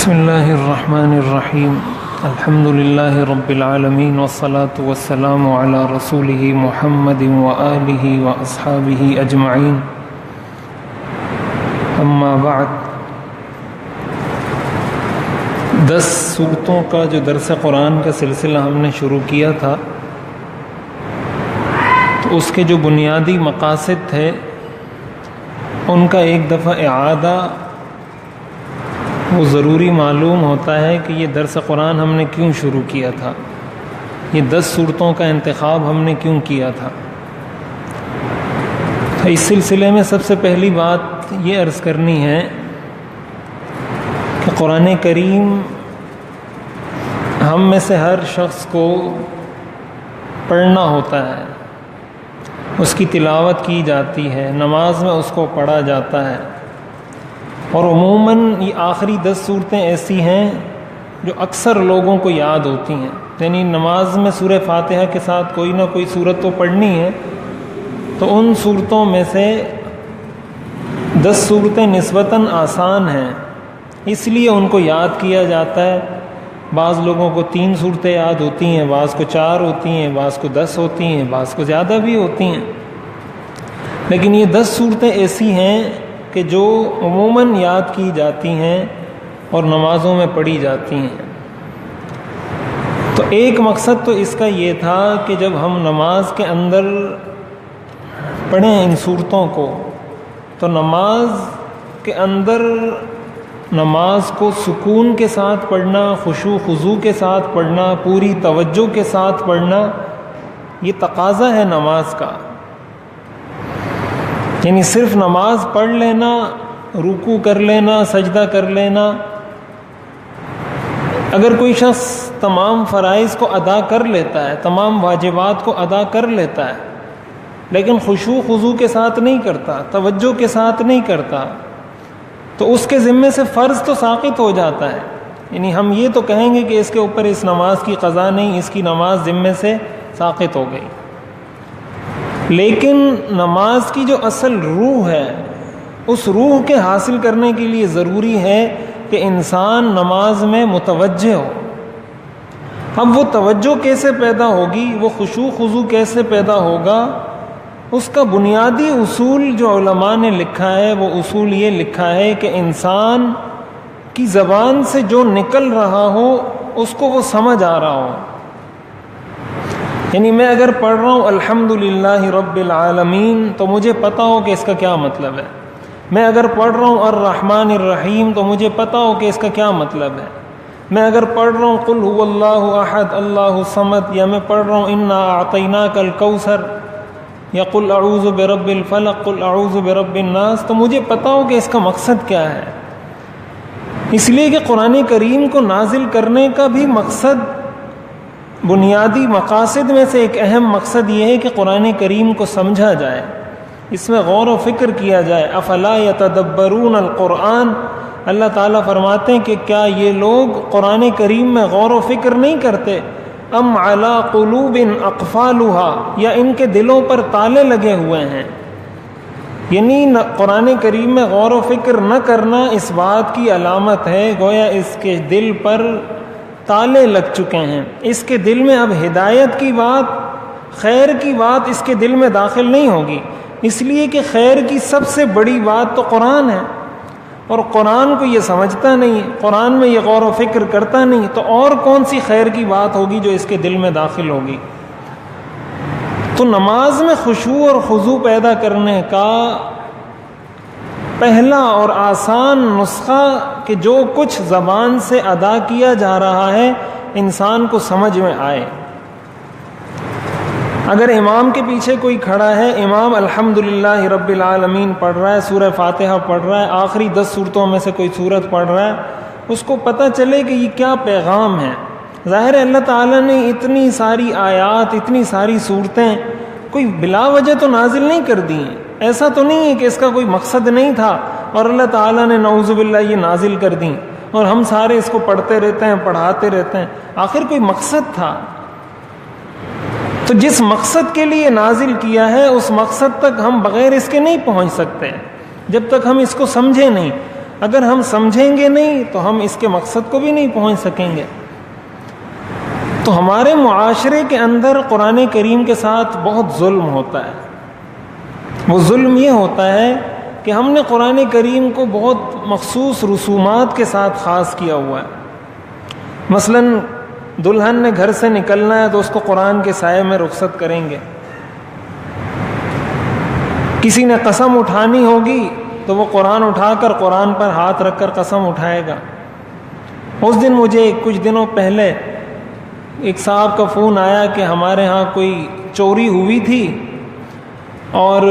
بسم اللہ الرحمن الرحیم الحمد للہ رب العالمین والصلاة والسلام علی رسولہ محمد وآلہ واصحابہ اجمعین اما بعد 10 سورتوں کا جو درس قرآن کا سلسلہ ہم نے شروع کیا تھا تو اس کے جو بنیادی مقاصد تھے ان کا ایک دفعہ اعادہ وہ ضروری معلوم ہوتا ہے کہ یہ درس قرآن ہم نے کیوں شروع کیا تھا، یہ 10 سورتوں کا انتخاب ہم نے کیوں کیا تھا۔ تو اس سلسلے میں سب سے پہلی بات یہ عرض کرنی ہے کہ قرآن کریم ہم میں سے ہر شخص کو پڑھنا ہوتا ہے، اس کی تلاوت کی جاتی ہے، نماز میں اس کو پڑھا جاتا ہے، اور عموماً یہ آخری 10 صورتیں ایسی ہیں جو اکثر لوگوں کو یاد ہوتی ہیں، یعنی نماز میں سورہ فاتحہ کے ساتھ کوئی نہ کوئی صورت تو پڑھنی ہے، تو ان صورتوں میں سے 10 صورتیں نسبتاً آسان ہیں، اس لیے ان کو یاد کیا جاتا ہے۔ بعض لوگوں کو 3 صورتیں یاد ہوتی ہیں، بعض کو 4 ہوتی ہیں، بعض کو 10 ہوتی ہیں، بعض کو زیادہ بھی ہوتی ہیں، لیکن یہ 10 صورتیں ایسی ہیں کہ جو عموماً یاد کی جاتی ہیں اور نمازوں میں پڑھی جاتی ہیں۔ تو ایک مقصد تو اس کا یہ تھا کہ جب ہم نماز کے اندر پڑھیں ان صورتوں کو تو نماز کے اندر نماز کو سکون کے ساتھ پڑھنا، خشوع خضوع کے ساتھ پڑھنا، پوری توجہ کے ساتھ پڑھنا، یہ تقاضا ہے نماز کا۔ یعنی صرف نماز پڑھ لینا، رکوع کر لینا، سجدہ کر لینا، اگر کوئی شخص تمام فرائض کو ادا کر لیتا ہے، تمام واجبات کو ادا کر لیتا ہے، لیکن خشوع خضوع کے ساتھ نہیں کرتا، توجہ کے ساتھ نہیں کرتا، تو اس کے ذمے سے فرض تو ساقط ہو جاتا ہے۔ یعنی ہم یہ تو کہیں گے کہ اس کے اوپر اس نماز کی قضا نہیں، اس کی نماز ذمے سے ساقط ہو گئی، لیکن نماز کی جو اصل روح ہے، اس روح کے حاصل کرنے کے لیے ضروری ہے کہ انسان نماز میں متوجہ ہو۔ اب وہ توجہ کیسے پیدا ہوگی، وہ خشوع خضوع کیسے پیدا ہوگا، اس کا بنیادی اصول جو علماء نے لکھا ہے وہ اصول یہ لکھا ہے کہ انسان کی زبان سے جو نکل رہا ہو اس کو وہ سمجھ آ رہا ہو۔ یعنی میں اگر پڑھ رہا ہوں الحمدللہ رب العالمین تو مجھے پتہ ہو کہ اس کا کیا مطلب ہے، میں اگر پڑھ رہا ہوں الرحمن الرحیم تو مجھے پتہ ہو کہ اس کا کیا مطلب ہے، میں اگر پڑھ رہا ہوں قل هو اللہ احد اللہ الصمد، یا میں پڑھ رہا ہوں انا اعطیناک الکوثر، یا قل اعوذ برب الفلق، قل اعوذ برب الناس، تو مجھے پتہ ہو کہ اس کا مقصد کیا ہے۔ اس لیے کہ قرآن کریم کو نازل کرنے کا بھی مقصد، بنیادی مقاصد میں سے ایک اہم مقصد یہ ہے کہ قرآن کریم کو سمجھا جائے، اس میں غور و فکر کیا جائے۔ افلا یتدبرون القرآن، اللہ تعالیٰ فرماتے ہیں کہ کیا یہ لوگ قرآن کریم میں غور و فکر نہیں کرتے؟ ام علی قلوب اقفالها، یا ان کے دلوں پر تالے لگے ہوئے ہیں۔ یعنی قرآن کریم میں غور و فکر نہ کرنا اس بات کی علامت ہے گویا اس کے دل پر تالے لگ چکے ہیں، اس کے دل میں اب ہدایت کی بات، خیر کی بات اس کے دل میں داخل نہیں ہوگی، اس لیے کہ خیر کی سب سے بڑی بات تو قرآن ہے، اور قرآن کو یہ سمجھتا نہیں، قرآن میں یہ غور و فکر کرتا نہیں، تو اور کون سی خیر کی بات ہوگی جو اس کے دل میں داخل ہوگی۔ تو نماز میں خشوع اور خضوع پیدا کرنے کا پہلا اور آسان نسخہ کہ جو کچھ زبان سے ادا کیا جا رہا ہے انسان کو سمجھ میں آئے۔ اگر امام کے پیچھے کوئی کھڑا ہے، امام الحمدللہ رب العالمین پڑھ رہا ہے، سورہ فاتحہ پڑھ رہا ہے، آخری 10 صورتوں میں سے کوئی صورت پڑھ رہا ہے، اس کو پتہ چلے کہ یہ کیا پیغام ہے۔ ظاہر ہے اللہ تعالیٰ نے اتنی ساری آیات، اتنی ساری صورتیں کوئی بلا وجہ تو نازل نہیں کر دی ہیں، ایسا تو نہیں ہے کہ اس کا کوئی مقصد نہیں تھا اور اللہ تعالیٰ نے نعوذ باللہ یہ نازل کر دیں اور ہم سارے اس کو پڑھتے رہتے ہیں، پڑھاتے رہتے ہیں، آخر کوئی مقصد تھا۔ تو جس مقصد کے لیے نازل کیا ہے اس مقصد تک ہم بغیر اس کے نہیں پہنچ سکتے جب تک ہم اس کو سمجھے نہیں۔ اگر ہم سمجھیں گے نہیں تو ہم اس کے مقصد کو بھی نہیں پہنچ سکیں گے۔ تو ہمارے معاشرے کے اندر قرآن کریم کے ساتھ بہت ظلم ہوتا ہے۔ وہ ظلم یہ ہوتا ہے کہ ہم نے قرآن کریم کو بہت مخصوص رسومات کے ساتھ خاص کیا ہوا ہے۔ مثلا دلہن نے گھر سے نکلنا ہے تو اس کو قرآن کے سائے میں رخصت کریں گے۔ کسی نے قسم اٹھانی ہوگی تو وہ قرآن اٹھا کر قرآن پر ہاتھ رکھ کر قسم اٹھائے گا۔ اس دن مجھے کچھ دنوں پہلے ایک صاحب کا فون آیا کہ ہمارے ہاں کوئی چوری ہوئی تھی اور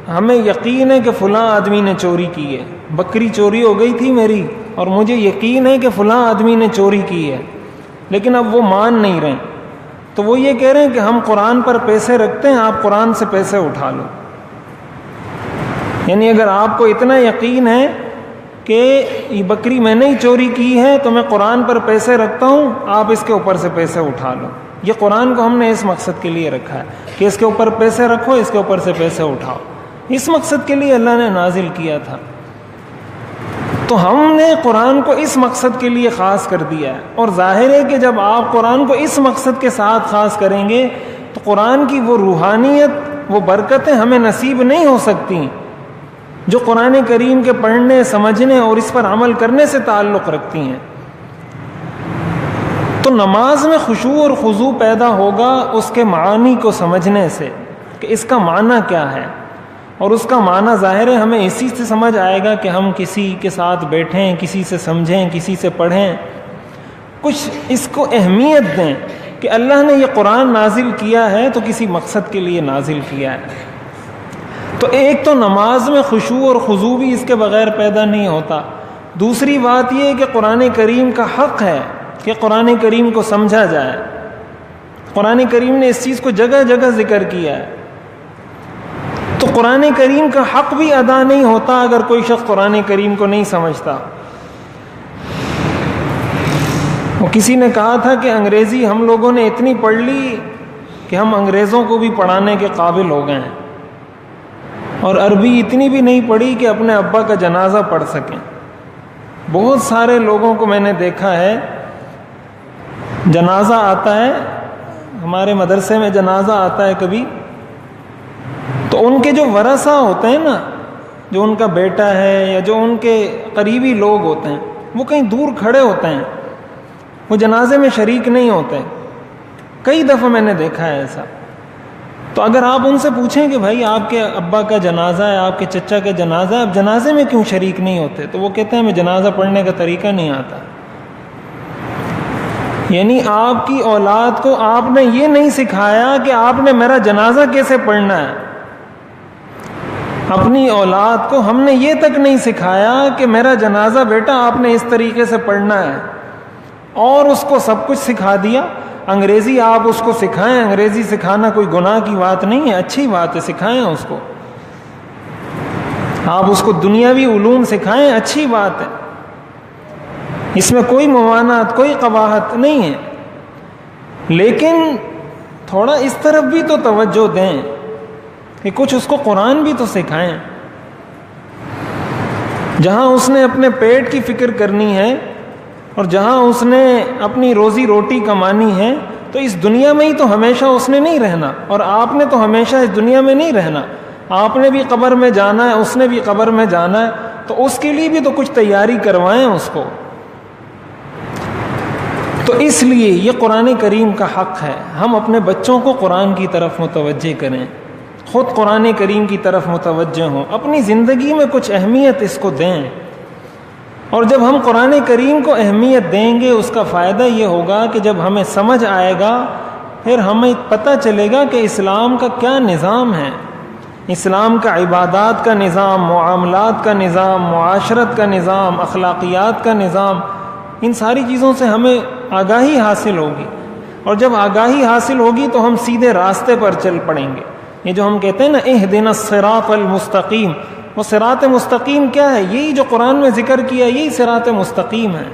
ہمیں یقین ہے کہ فلاں آدمی نے چوری کی ہے، بکری چوری ہو گئی تھی میری اور مجھے یقین ہے کہ فلاں آدمی نے چوری کی ہے، لیکن اب وہ مان نہیں رہے، تو وہ یہ کہہ رہے ہیں کہ ہم قرآن پر پیسے رکھتے ہیں، آپ قرآن سے پیسے اٹھا لو۔ یعنی اگر آپ کو اتنا یقین ہے کہ یہ بکری میں نے ہی چوری کی ہے تو میں قرآن پر پیسے رکھتا ہوں، آپ اس کے اوپر سے پیسے اٹھا لو۔ یہ قرآن کو ہم نے اس مقصد کے لیے رکھا ہے کہ اس کے اوپر پیسے رکھو، اس کے اوپر سے پیسے اٹھاؤ، اس مقصد کے لیے اللہ نے نازل کیا تھا۔ تو ہم نے قرآن کو اس مقصد کے لیے خاص کر دیا ہے، اور ظاہر ہے کہ جب آپ قرآن کو اس مقصد کے ساتھ خاص کریں گے تو قرآن کی وہ روحانیت، وہ برکتیں ہمیں نصیب نہیں ہو سکتی جو قرآن کریم کے پڑھنے، سمجھنے اور اس پر عمل کرنے سے تعلق رکھتی ہیں۔ تو نماز میں خشوع اور خضوع پیدا ہوگا اس کے معانی کو سمجھنے سے کہ اس کا معنی کیا ہے، اور اس کا معنی ظاہر ہے ہمیں اسی سے سمجھ آئے گا کہ ہم کسی کے ساتھ بیٹھیں، کسی سے سمجھیں، کسی سے پڑھیں، کچھ اس کو اہمیت دیں کہ اللہ نے یہ قرآن نازل کیا ہے تو کسی مقصد کے لیے نازل کیا ہے۔ تو ایک تو نماز میں خشوع اور خضوع بھی اس کے بغیر پیدا نہیں ہوتا۔ دوسری بات یہ کہ قرآن کریم کا حق ہے کہ قرآن کریم کو سمجھا جائے۔ قرآن کریم نے اس چیز کو جگہ جگہ ذکر کیا ہے۔ تو قرآن کریم کا حق بھی ادا نہیں ہوتا اگر کوئی شخص قرآن کریم کو نہیں سمجھتا۔ وہ کسی نے کہا تھا کہ انگریزی ہم لوگوں نے اتنی پڑھ لی کہ ہم انگریزوں کو بھی پڑھانے کے قابل ہو گئے ہیں، اور عربی اتنی بھی نہیں پڑھی کہ اپنے ابا کا جنازہ پڑھ سکیں۔ بہت سارے لوگوں کو میں نے دیکھا ہے، جنازہ آتا ہے، ہمارے مدرسے میں جنازہ آتا ہے کبھی، تو ان کے جو ورثہ ہوتے ہیں نا، جو ان کا بیٹا ہے یا جو ان کے قریبی لوگ ہوتے ہیں، وہ کہیں دور کھڑے ہوتے ہیں، وہ جنازے میں شریک نہیں ہوتے۔ کئی دفعہ میں نے دیکھا ہے ایسا۔ تو اگر آپ ان سے پوچھیں کہ بھائی آپ کے ابا کا جنازہ ہے، آپ کے چچا کا جنازہ ہے، آپ جنازے میں کیوں شریک نہیں ہوتے، تو وہ کہتے ہیں ہمیں جنازہ پڑھنے کا طریقہ نہیں آتا۔ یعنی آپ کی اولاد کو آپ نے یہ نہیں سکھایا کہ آپ نے میرا جنازہ کیسے پڑھنا ہے۔ اپنی اولاد کو ہم نے یہ تک نہیں سکھایا کہ میرا جنازہ بیٹا آپ نے اس طریقے سے پڑھنا ہے، اور اس کو سب کچھ سکھا دیا۔ انگریزی آپ اس کو سکھائیں، انگریزی سکھانا کوئی گناہ کی بات نہیں ہے، اچھی بات ہے، سکھائیں اس کو۔ آپ اس کو دنیاوی علوم سکھائیں، اچھی بات ہے، اس میں کوئی ممانعت، کوئی قباحت نہیں ہے، لیکن تھوڑا اس طرف بھی تو توجہ دیں کہ کچھ اس کو قرآن بھی تو سکھائیں۔ جہاں اس نے اپنے پیٹ کی فکر کرنی ہے اور جہاں اس نے اپنی روزی روٹی کمانی ہے، تو اس دنیا میں ہی تو ہمیشہ اس نے نہیں رہنا، اور آپ نے تو ہمیشہ اس دنیا میں نہیں رہنا، آپ نے بھی قبر میں جانا ہے، اس نے بھی قبر میں جانا ہے، تو اس کے لیے بھی تو کچھ تیاری کروائیں اس کو۔ تو اس لیے یہ قرآن کریم کا حق ہے، ہم اپنے بچوں کو قرآن کی طرف متوجہ کریں، خود قرآن کریم کی طرف متوجہ ہوں، اپنی زندگی میں کچھ اہمیت اس کو دیں۔ اور جب ہم قرآن کریم کو اہمیت دیں گے، اس کا فائدہ یہ ہوگا کہ جب ہمیں سمجھ آئے گا، پھر ہمیں پتہ چلے گا کہ اسلام کا کیا نظام ہے، اسلام کا عبادات کا نظام، معاملات کا نظام، معاشرت کا نظام، اخلاقیات کا نظام، ان ساری چیزوں سے ہمیں آگاہی حاصل ہوگی، اور جب آگاہی حاصل ہوگی تو ہم سیدھے راستے پر چل پڑیں گے۔ یہ جو ہم کہتے ہیں نا اہدنا الصراط المستقیم، وہ صراط مستقیم کیا ہے؟ یہی جو قرآن میں ذکر کیا، یہی صراط مستقیم ہے۔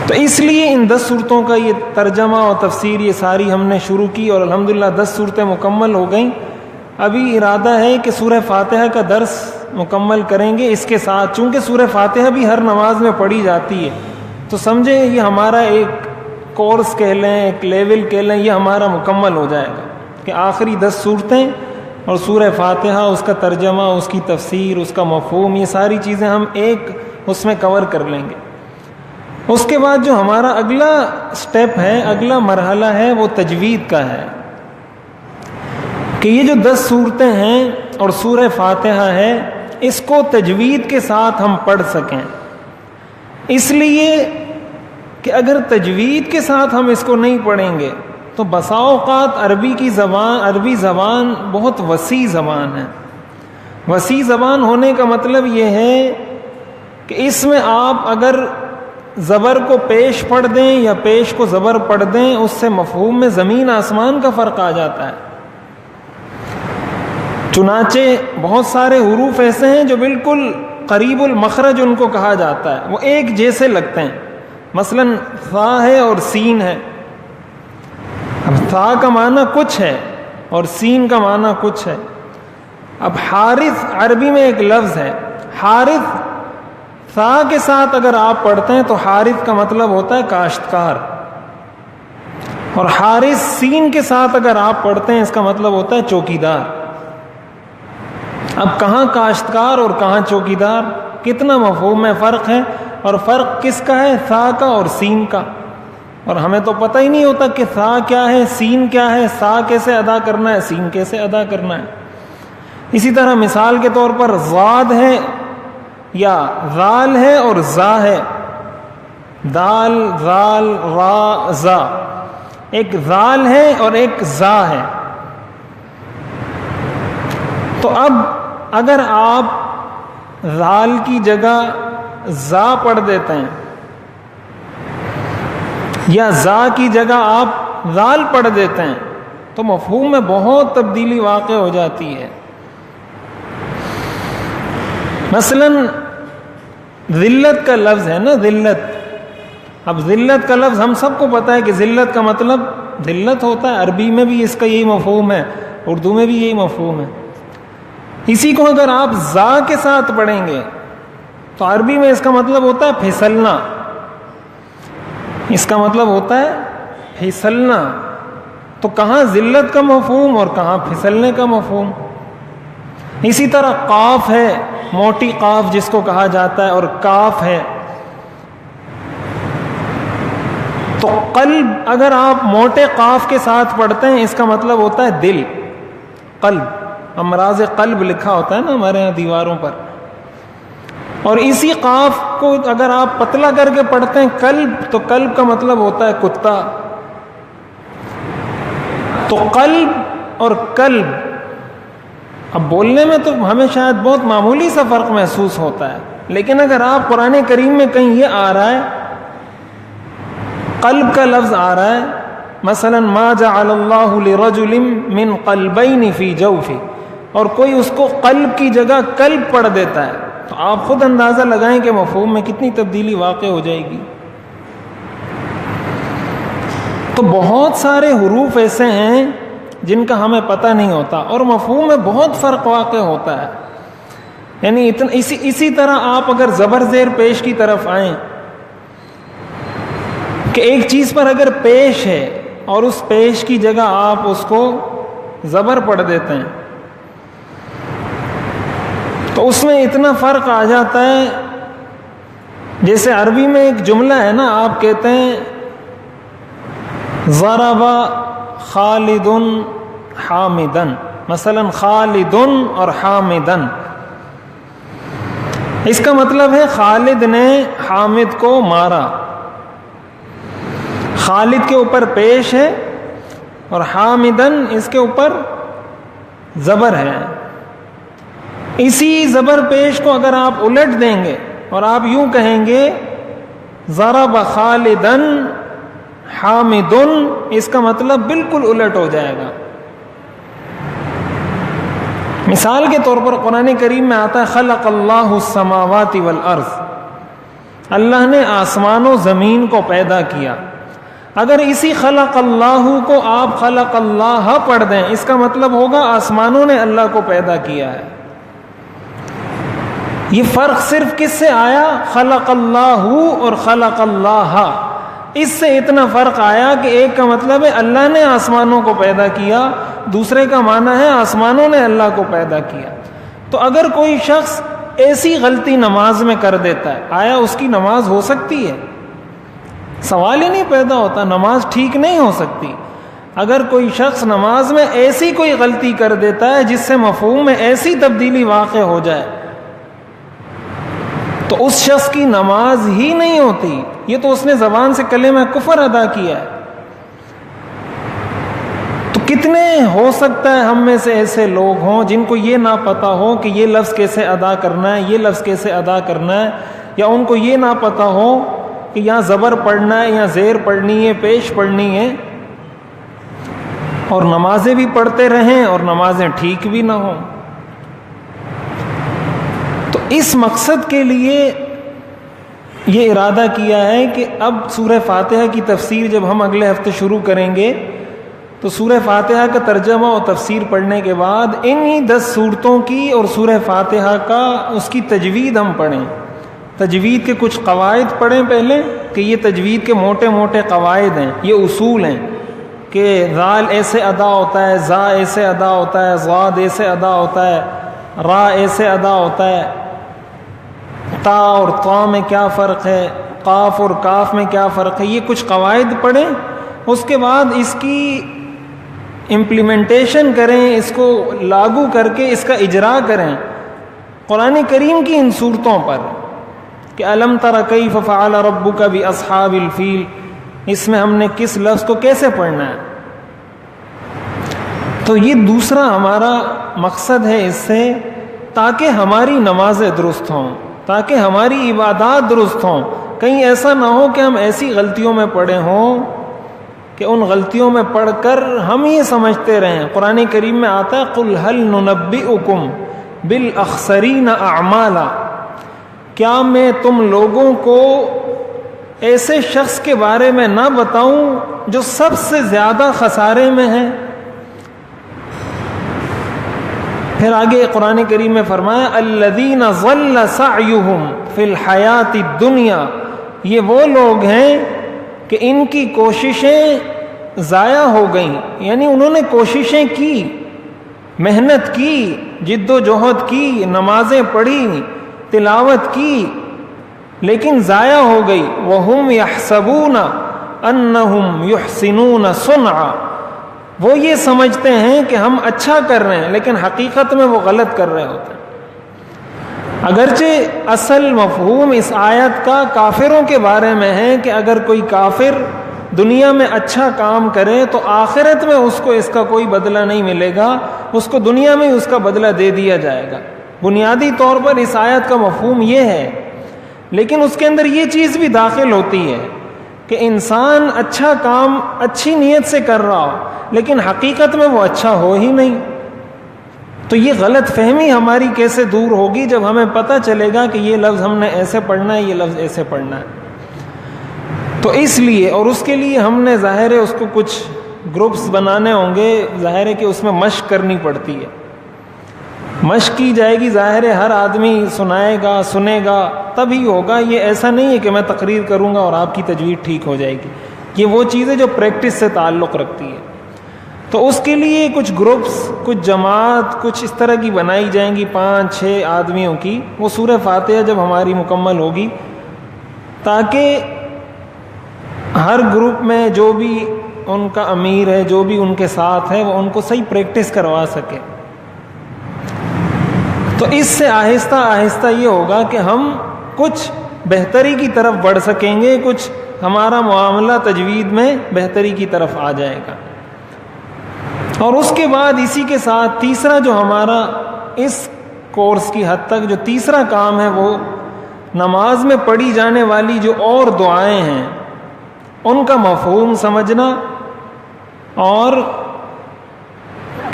تو اس لیے ان 10 صورتوں کا یہ ترجمہ اور تفسیر یہ ساری ہم نے شروع کی، اور الحمدللہ 10 صورتیں مکمل ہو گئیں۔ ابھی ارادہ ہے کہ سورہ فاتحہ کا درس مکمل کریں گے اس کے ساتھ. چونکہ سورہ فاتحہ بھی ہر نماز میں پڑھی جاتی ہے تو سمجھیں یہ ہمارا ایک کورس کہہ لیں, ایک لیول کہہ لیں, یہ ہمارا مکمل ہو جائے گا کہ آخری 10 صورتیں اور سورہ فاتحہ, اس کا ترجمہ, اس کی تفسیر, اس کا مفہوم, یہ ساری چیزیں ہم ایک اس میں کور کر لیں گے. اس کے بعد جو ہمارا اگلا سٹیپ ہے, اگلا مرحلہ ہے, وہ تجوید کا ہے کہ یہ جو 10 صورتیں ہیں اور سورہ فاتحہ ہے, اس کو تجوید کے ساتھ ہم پڑھ سکیں. اس لیے کہ اگر تجوید کے ساتھ ہم اس کو نہیں پڑھیں گے تو بسا اوقات عربی زبان بہت وسیع زبان ہے. وسیع زبان ہونے کا مطلب یہ ہے کہ اس میں آپ اگر زبر کو پیش پڑھ دیں یا پیش کو زبر پڑھ دیں, اس سے مفہوم میں زمین آسمان کا فرق آ جاتا ہے. چنانچہ بہت سارے حروف ایسے ہیں جو بالکل قریب المخرج ان کو کہا جاتا ہے, وہ ایک جیسے لگتے ہیں. مثلا ثا ہے اور سین ہے. اب ثا کا معنی کچھ ہے اور سین کا معنی کچھ ہے. اب حارث عربی میں ایک لفظ ہے, حارث ثا کے ساتھ اگر آپ پڑھتے ہیں تو حارث کا مطلب ہوتا ہے کاشتکار, اور حارث سین کے ساتھ اگر آپ پڑھتے ہیں اس کا مطلب ہوتا ہے چوکیدار. اب کہاں کاشتکار اور کہاں چوکیدار, کتنا مفہوم میں فرق ہے, اور فرق کس کا ہے, ثا کا اور سین کا. اور ہمیں تو پتہ ہی نہیں ہوتا کہ ثا کیا ہے, سین کیا ہے, ثا کیسے ادا کرنا ہے, سین کیسے ادا کرنا ہے. اسی طرح مثال کے طور پر ضاد ہے یا ذال ہے اور زا ہے, دال ذال را زا, ایک ذال ہے اور ایک زا ہے. تو اب اگر آپ ذال کی جگہ زا پڑھ دیتے ہیں یا زا کی جگہ آپ ذال پڑھ دیتے ہیں تو مفہوم میں بہت تبدیلی واقع ہو جاتی ہے. مثلا ذلت کا لفظ ہے نا, ذلت. اب ذلت کا لفظ ہم سب کو پتہ ہے کہ ذلت کا مطلب ذلت ہوتا ہے. عربی میں بھی اس کا یہی مفہوم ہے, اردو میں بھی یہی مفہوم ہے. اسی کو اگر آپ زا کے ساتھ پڑھیں گے تو عربی میں اس کا مطلب ہوتا ہے پھسلنا, اس کا مطلب ہوتا ہے پھسلنا. تو کہاں ذلت کا مفہوم اور کہاں پھسلنے کا مفہوم. اسی طرح قاف ہے, موٹی قاف جس کو کہا جاتا ہے, اور کاف ہے. تو قلب اگر آپ موٹے قاف کے ساتھ پڑھتے ہیں اس کا مطلب ہوتا ہے دل, قلب. امراض قلب لکھا ہوتا ہے نا ہمارے یہاں دیواروں پر. اور اسی قاف کو اگر آپ پتلا کر کے پڑھتے ہیں قلب, تو قلب کا مطلب ہوتا ہے کتا. تو قلب اور قلب, اب بولنے میں تو ہمیں شاید بہت معمولی سا فرق محسوس ہوتا ہے, لیکن اگر آپ قرآن کریم میں کہیں یہ آ رہا ہے, قلب کا لفظ آ رہا ہے, مثلا ما جعل اللہ لرجل من قلبین فی جوفہ, اور کوئی اس کو قلب کی جگہ قلب پڑھ دیتا ہے, تو آپ خود اندازہ لگائیں کہ مفہوم میں کتنی تبدیلی واقع ہو جائے گی. تو بہت سارے حروف ایسے ہیں جن کا ہمیں پتہ نہیں ہوتا اور مفہوم میں بہت فرق واقع ہوتا ہے. یعنی اسی طرح آپ اگر زبر زیر پیش کی طرف آئیں کہ ایک چیز پر اگر پیش ہے اور اس پیش کی جگہ آپ اس کو زبر پڑھ دیتے ہیں تو اس میں اتنا فرق آ جاتا ہے. جیسے عربی میں ایک جملہ ہے نا, آپ کہتے ہیں ضرب خالد حامدن, مثلا خالد اور حامدن, اس کا مطلب ہے خالد نے حامد کو مارا. خالد کے اوپر پیش ہے اور حامدن اس کے اوپر زبر ہے. اسی زبر پیش کو اگر آپ الٹ دیں گے اور آپ یوں کہیں گے ضرب خالدن حامدن, اس کا مطلب بالکل الٹ ہو جائے گا. مثال کے طور پر قرآن کریم میں آتا ہے خلق اللہ السماوات والارض, اللہ نے آسمان و زمین کو پیدا کیا. اگر اسی خلق اللہ کو آپ خلق اللہ پڑھ دیں اس کا مطلب ہوگا آسمانوں نے اللہ کو پیدا کیا ہے. یہ فرق صرف کس سے آیا؟ خلق اللہ اور خلق اللہ، اس سے اتنا فرق آیا کہ ایک کا مطلب ہے اللہ نے آسمانوں کو پیدا کیا، دوسرے کا معنی ہے آسمانوں نے اللہ کو پیدا کیا۔ تو اگر کوئی شخص ایسی غلطی نماز میں کر دیتا ہے، آیا اس کی نماز ہو سکتی ہے؟ سوال ہی نہیں پیدا ہوتا، نماز ٹھیک نہیں ہو سکتی۔ اگر کوئی شخص نماز میں ایسی کوئی غلطی کر دیتا ہے جس سے مفہوم میں ایسی تبدیلی واقع ہو جائے تو اس شخص کی نماز ہی نہیں ہوتی، یہ تو اس نے زبان سے کلمہ کفر ادا کیا ہے۔ تو کتنے ہو سکتا ہے ہم میں سے ایسے لوگ ہوں جن کو یہ نہ پتا ہو کہ یہ لفظ کیسے ادا کرنا ہے، یہ لفظ کیسے ادا کرنا ہے، یا ان کو یہ نہ پتا ہو کہ یہاں زبر پڑھنا ہے، یہاں زیر پڑھنی ہے، پیش پڑھنی ہے، اور نمازیں بھی پڑھتے رہیں اور نمازیں ٹھیک بھی نہ ہوں۔ تو اس مقصد کے لیے یہ ارادہ کیا ہے کہ اب سورہ فاتحہ کی تفسیر جب ہم اگلے ہفتے شروع کریں گے تو سورہ فاتحہ کا ترجمہ اور تفسیر پڑھنے کے بعد انہی 10 صورتوں کی اور سورہ فاتحہ کا اس کی تجوید ہم پڑھیں، تجوید کے کچھ قواعد پڑھیں پہلے، کہ یہ تجوید کے موٹے موٹے قواعد ہیں، یہ اصول ہیں کہ ذال ایسے ادا ہوتا ہے، زا ایسے ادا ہوتا ہے، ضاد ایسے ادا ہوتا ہے، را ایسے ادا ہوتا ہے، تا اور طا میں کیا فرق ہے، قاف اور کاف میں کیا فرق ہے، یہ کچھ قواعد پڑھیں، اس کے بعد اس کی امپلیمنٹیشن کریں، اس کو لاگو کر کے اس کا اجرا کریں قرآن کریم کی ان صورتوں پر، کہ الم تر کیف فعل ربک باصحاب الفیل، اس میں ہم نے کس لفظ کو کیسے پڑھنا ہے۔ تو یہ دوسرا ہمارا مقصد ہے اس سے، تاکہ ہماری نمازیں درست ہوں، تاکہ ہماری عبادات درست ہوں۔ کہیں ایسا نہ ہو کہ ہم ایسی غلطیوں میں پڑے ہوں کہ ان غلطیوں میں پڑھ کر ہم یہ سمجھتے رہیں۔ قرآن کریم میں آتا ہے قُلْ هَلْ نُنَبِّئُكُمْ بِالْأَخْسَرِينَ أَعْمَالًا، کیا میں تم لوگوں کو ایسے شخص کے بارے میں نہ بتاؤں جو سب سے زیادہ خسارے میں ہے۔ پھر آگے قرآن کریم میں فرمایا الذین ضل سعیہم فی الحیات الدنیا، یہ وہ لوگ ہیں کہ ان کی کوششیں ضائع ہو گئیں، یعنی انہوں نے کوششیں کی، محنت کی، جد و جہد کی، نمازیں پڑھی، تلاوت کی، لیکن ضائع ہو گئی۔ وَهُمْ يَحْسَبُونَ أَنَّهُمْ يُحْسِنُونَ صُنْعًا، وہ یہ سمجھتے ہیں کہ ہم اچھا کر رہے ہیں، لیکن حقیقت میں وہ غلط کر رہے ہوتے ہیں۔ اگرچہ اصل مفہوم اس آیت کا کافروں کے بارے میں ہے کہ اگر کوئی کافر دنیا میں اچھا کام کرے تو آخرت میں اس کو اس کا کوئی بدلہ نہیں ملے گا، اس کو دنیا میں اس کا بدلہ دے دیا جائے گا۔ بنیادی طور پر اس آیت کا مفہوم یہ ہے، لیکن اس کے اندر یہ چیز بھی داخل ہوتی ہے کہ انسان اچھا کام اچھی نیت سے کر رہا ہو لیکن حقیقت میں وہ اچھا ہو ہی نہیں۔ تو یہ غلط فہمی ہماری کیسے دور ہوگی جب ہمیں پتہ چلے گا کہ یہ لفظ ہم نے ایسے پڑھنا ہے، یہ لفظ ایسے پڑھنا ہے۔ تو اس لیے اور اس کے لیے ہم نے ظاہر ہے اس کو کچھ گروپس بنانے ہوں گے، ظاہر ہے کہ اس میں مشق کرنی پڑتی ہے، مشق کی جائے گی، ظاہر ہے ہر آدمی سنائے گا، سنے گا تبھی ہوگا۔ یہ ایسا نہیں ہے کہ میں تقریر کروں گا اور آپ کی تجوید ٹھیک ہو جائے گی، یہ وہ چیزیں جو پریکٹس سے تعلق رکھتی ہے۔ تو اس کے لیے کچھ گروپس، کچھ جماعت، کچھ اس طرح کی بنائی جائیں گی 5-6 آدمیوں کی، وہ سورہ فاتحہ جب ہماری مکمل ہوگی، تاکہ ہر گروپ میں جو بھی ان کا امیر ہے، جو بھی ان کے ساتھ ہے، وہ ان کو صحیح پریکٹس کروا سکے۔ تو اس سے آہستہ آہستہ یہ ہوگا کہ ہم کچھ بہتری کی طرف بڑھ سکیں گے، کچھ ہمارا معاملہ تجوید میں بہتری کی طرف آ جائے گا۔ اور اس کے بعد اسی کے ساتھ تیسرا جو ہمارا اس کورس کی حد تک جو تیسرا کام ہے، وہ نماز میں پڑھی جانے والی جو اور دعائیں ہیں ان کا مفہوم سمجھنا اور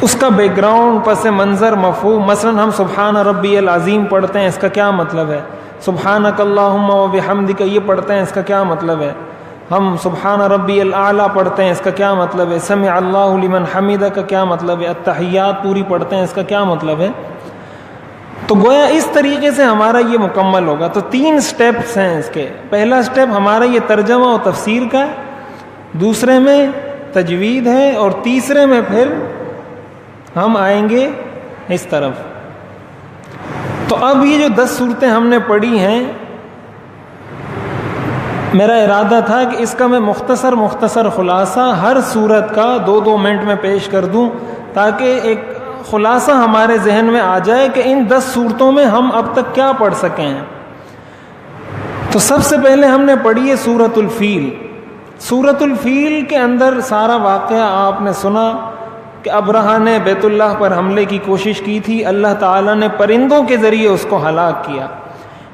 اس کا بیک گراؤنڈ، پس منظر، مفہوم۔ مثلا ہم سبحان ربی العظیم پڑھتے ہیں، اس کا کیا مطلب ہے؟ سبحانک اللہم و بحمدک یہ پڑھتے ہیں، اس کا کیا مطلب ہے؟ ہم سبحان ربی الاعلیٰ پڑھتے ہیں، اس کا کیا مطلب ہے؟ سمع اللہ لمن حمدہ کا کیا مطلب ہے؟ التحیات پوری پڑھتے ہیں، اس کا کیا مطلب ہے؟ تو گویا اس طریقے سے ہمارا یہ مکمل ہوگا. تو 3 سٹیپس ہیں اس کے. پہلا سٹیپ ہمارا یہ ترجمہ و تفسیر کا ہے, دوسرے میں تجوید ہے, اور تیسرے میں پھر ہم آئیں گے اس طرف. تو اب یہ جو 10 صورتیں ہم نے پڑھی ہیں, میرا ارادہ تھا کہ اس کا میں مختصر خلاصہ ہر صورت کا 2-2 منٹ میں پیش کر دوں, تاکہ ایک خلاصہ ہمارے ذہن میں آ جائے کہ ان 10 صورتوں میں ہم اب تک کیا پڑھ سکے ہیں. تو سب سے پہلے ہم نے پڑھی ہے سورۃ الفیل. سورۃ الفیل کے اندر سارا واقعہ آپ نے سنا کہ ابرہہ نے بیت اللہ پر حملے کی کوشش کی تھی, اللہ تعالیٰ نے پرندوں کے ذریعے اس کو ہلاک کیا.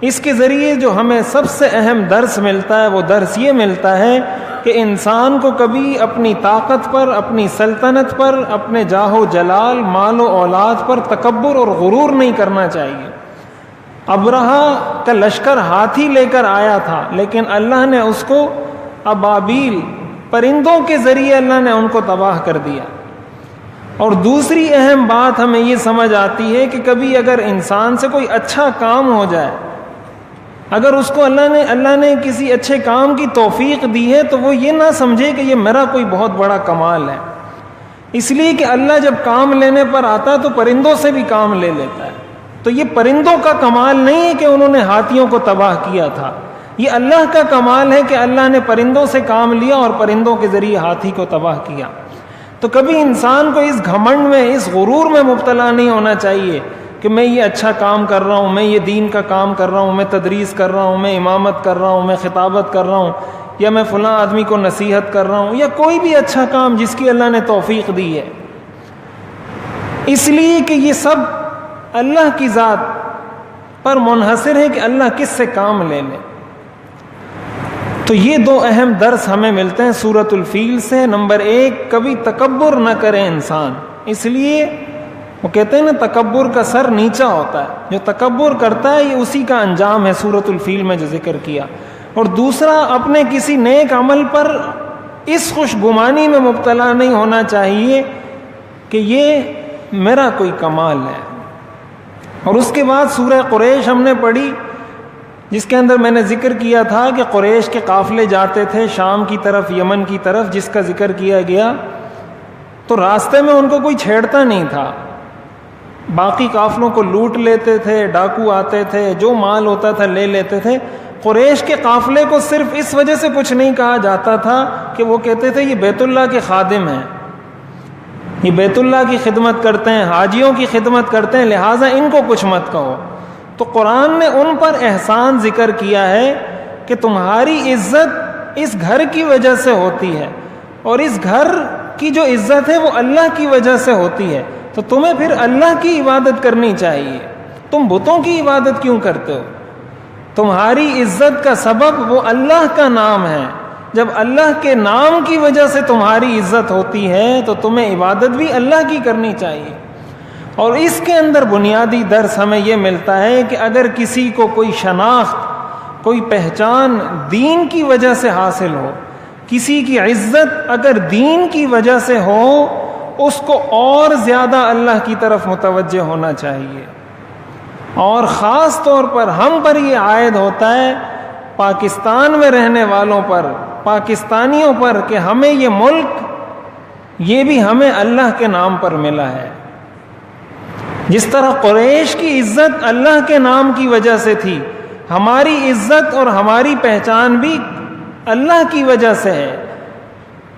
اس کے ذریعے جو ہمیں سب سے اہم درس ملتا ہے وہ درس یہ ملتا ہے کہ انسان کو کبھی اپنی طاقت پر, اپنی سلطنت پر, اپنے جاہ و جلال, مال و اولاد پر تکبر اور غرور نہیں کرنا چاہیے. ابرہہ کا لشکر ہاتھی لے کر آیا تھا, لیکن اللہ نے اس کو ابابیل پرندوں کے ذریعے اللہ نے ان کو تباہ کر دیا. اور دوسری اہم بات ہمیں یہ سمجھ آتی ہے کہ کبھی اگر انسان سے کوئی اچھا کام ہو جائے, اگر اس کو اللہ نے کسی اچھے کام کی توفیق دی ہے, تو وہ یہ نہ سمجھے کہ یہ میرا کوئی بہت بڑا کمال ہے. اس لیے کہ اللہ جب کام لینے پر آتا تو پرندوں سے بھی کام لے لیتا ہے. تو یہ پرندوں کا کمال نہیں ہے کہ انہوں نے ہاتھیوں کو تباہ کیا تھا, یہ اللہ کا کمال ہے کہ اللہ نے پرندوں سے کام لیا اور پرندوں کے ذریعے ہاتھی کو تباہ کیا. تو کبھی انسان کو اس گھمنڈ میں, اس غرور میں مبتلا نہیں ہونا چاہیے کہ میں یہ اچھا کام کر رہا ہوں, میں یہ دین کا کام کر رہا ہوں, میں تدریس کر رہا ہوں, میں امامت کر رہا ہوں, میں خطابت کر رہا ہوں, یا میں فلاں آدمی کو نصیحت کر رہا ہوں, یا کوئی بھی اچھا کام جس کی اللہ نے توفیق دی ہے. اس لیے کہ یہ سب اللہ کی ذات پر منحصر ہے کہ اللہ کس سے کام لے لے. تو یہ 2 اہم درس ہمیں ملتے ہیں سورۃ الفیل سے. نمبر 1, کبھی تکبر نہ کرے انسان. اس لیے وہ کہتے ہیں نا, تکبر کا سر نیچا ہوتا ہے. جو تکبر کرتا ہے یہ اسی کا انجام ہے سورۃ الفیل میں جو ذکر کیا. اور دوسرا, اپنے کسی نیک عمل پر اس خوش گمانی میں مبتلا نہیں ہونا چاہیے کہ یہ میرا کوئی کمال ہے. اور اس کے بعد سورہ قریش ہم نے پڑھی, جس کے اندر میں نے ذکر کیا تھا کہ قریش کے قافلے جاتے تھے شام کی طرف, یمن کی طرف, جس کا ذکر کیا گیا. تو راستے میں ان کو کوئی چھیڑتا نہیں تھا, باقی قافلوں کو لوٹ لیتے تھے, ڈاکو آتے تھے, جو مال ہوتا تھا لے لیتے تھے. قریش کے قافلے کو صرف اس وجہ سے کچھ نہیں کہا جاتا تھا کہ وہ کہتے تھے یہ بیت اللہ کے خادم ہیں, یہ بیت اللہ کی خدمت کرتے ہیں, حاجیوں کی خدمت کرتے ہیں, لہٰذا ان کو کچھ مت کہو. تو قرآن نے ان پر احسان ذکر کیا ہے کہ تمہاری عزت اس گھر کی وجہ سے ہوتی ہے, اور اس گھر کی جو عزت ہے وہ اللہ کی وجہ سے ہوتی ہے. تو تمہیں پھر اللہ کی عبادت کرنی چاہیے. تم بتوں کی عبادت کیوں کرتے ہو؟ تمہاری عزت کا سبب وہ اللہ کا نام ہے. جب اللہ کے نام کی وجہ سے تمہاری عزت ہوتی ہے تو تمہیں عبادت بھی اللہ کی کرنی چاہیے. اور اس کے اندر بنیادی درس ہمیں یہ ملتا ہے کہ اگر کسی کو کوئی شناخت, کوئی پہچان دین کی وجہ سے حاصل ہو, کسی کی عزت اگر دین کی وجہ سے ہو, اس کو اور زیادہ اللہ کی طرف متوجہ ہونا چاہیے. اور خاص طور پر ہم پر یہ عائد ہوتا ہے, پاکستان میں رہنے والوں پر, پاکستانیوں پر, کہ ہمیں یہ ملک یہ بھی ہمیں اللہ کے نام پر ملا ہے. جس طرح قریش کی عزت اللہ کے نام کی وجہ سے تھی, ہماری عزت اور ہماری پہچان بھی اللہ کی وجہ سے ہے.